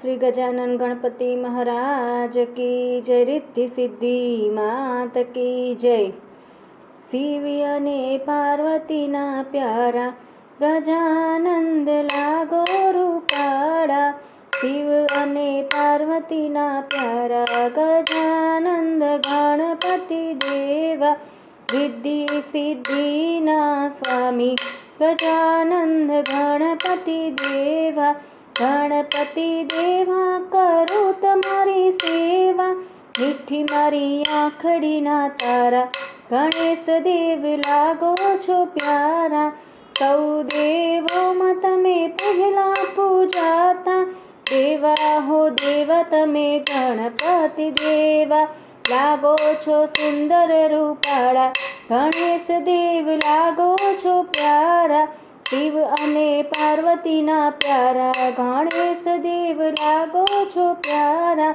श्री गजानन गणपति महाराज की जय। रिद्धि सिद्धि मात की जय। शिव अने पार्वती ना प्यारा गजानंद लागो रूपाड़ा। शिव अने पार्वती ना प्यारा गजानंद गणपति देवा। रिद्धि सिद्धि ना स्वामी गजानंद गणपति देवा। गणपति देवा करो तमारी सेवा। मीठी मारी आँखड़ी ना तारा गणेश देव लागो छो प्यारा। सौ देवों में तमे पहला पूजाता। देवा हो देवा तमे गणपति देवा। लागो छो सुंदर रूपाड़ा गणेश देव लागो छो प्यारा। शिव अने पार्वती ना प्यारा गणेश देव लागो छो प्यारा।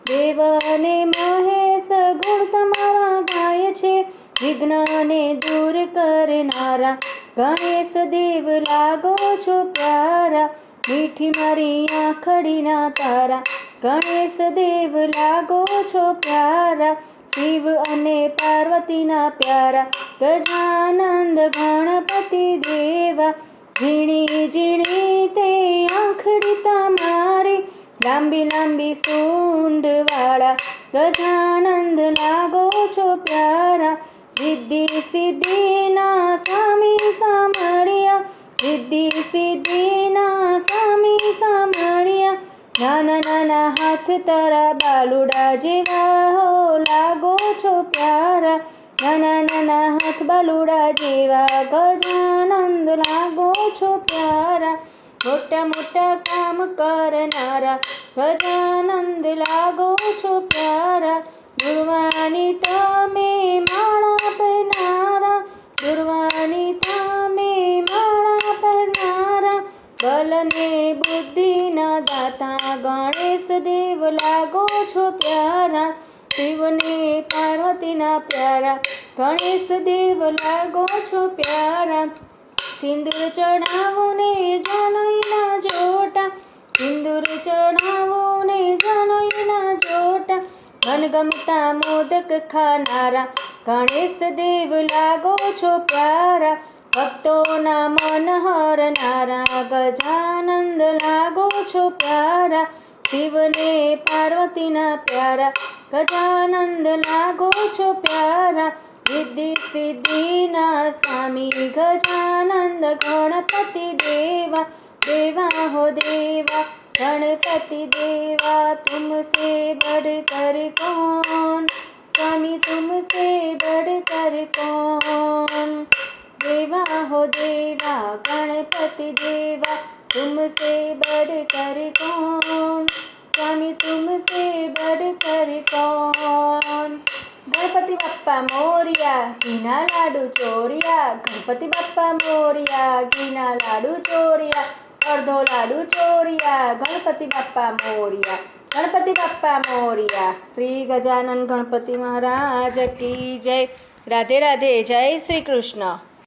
देव अने महेश गुण तमारा गाय छे। विघ्न ने दूर करनारा गणेश देव लागो छो प्यारा। मीठी मारी आँखड़ी ना तारा गणेश देव लागो छो प्यारा। शिव अने पार्वती ना प्यारा गजानंद गणपति देवा। झीणी झीणी ते आँखड़ी तमारी लांबी लांबी सूंड वाला गजानंद लागो छो प्यारा। रिद्धि सिद्धि ना स्वामी सामळिया। रिद्धि सिद्धि ना स्वामी सामळिया। नाना नाना हाथ तारा बालुड़ा जेवा हो लागो छो प्यारा। नाना नाना हाथ बालुड़ा जेवा गजानंद लागो छो प्यारा। मोटा मोटा काम करनारा गजानंद लागो छो प्यारा। दुर्वाणी तमे माळा पहनारा। दुर्वाणी तमे माळा पहनारा। बल ने बुद्धि ना दाता गणेश देव लागो छो प्यारा। शिव ने पार्वती ना प्यारा गणेश देव लागो छो प्यारा। सिंदूर चढ़ावो ने जानोई ना जोटा। सिंदूर चढ़ावो ने जानोई ना जोटा। मनगमता मोदक खानारा गणेश देव लागो छो प्यारा। भक्तों ना मन हरनारा गजानंद लागो छो प्यारा। शिव ने पार्वती ना प्यारा गजानंद लागो छो प्यारा। रिद्धि सिद्धि ना स्वामी गजानंद गणपति देवा। देवा हो देवा गणपति देवा तुमसे बढ़कर कौन। स्वामी तुमसे बढ़कर कौन। देवा हो देवा गणपति देवा तुमसे बढ़कर कौन। स्वामी तुमसे बढ़कर कौन। गणपति बाप्पा मोरिया घीना लाडू चोरिया। गणपति बाप्पा मोरिया घीना लाडू चोरिया। अर्धो लाडू चोरिया गणपति बाप्पा मोरिया। गणपति बाप्पा मोरिया। श्री गजानन गणपति महाराज की जय। राधे राधे। जय श्री कृष्ण।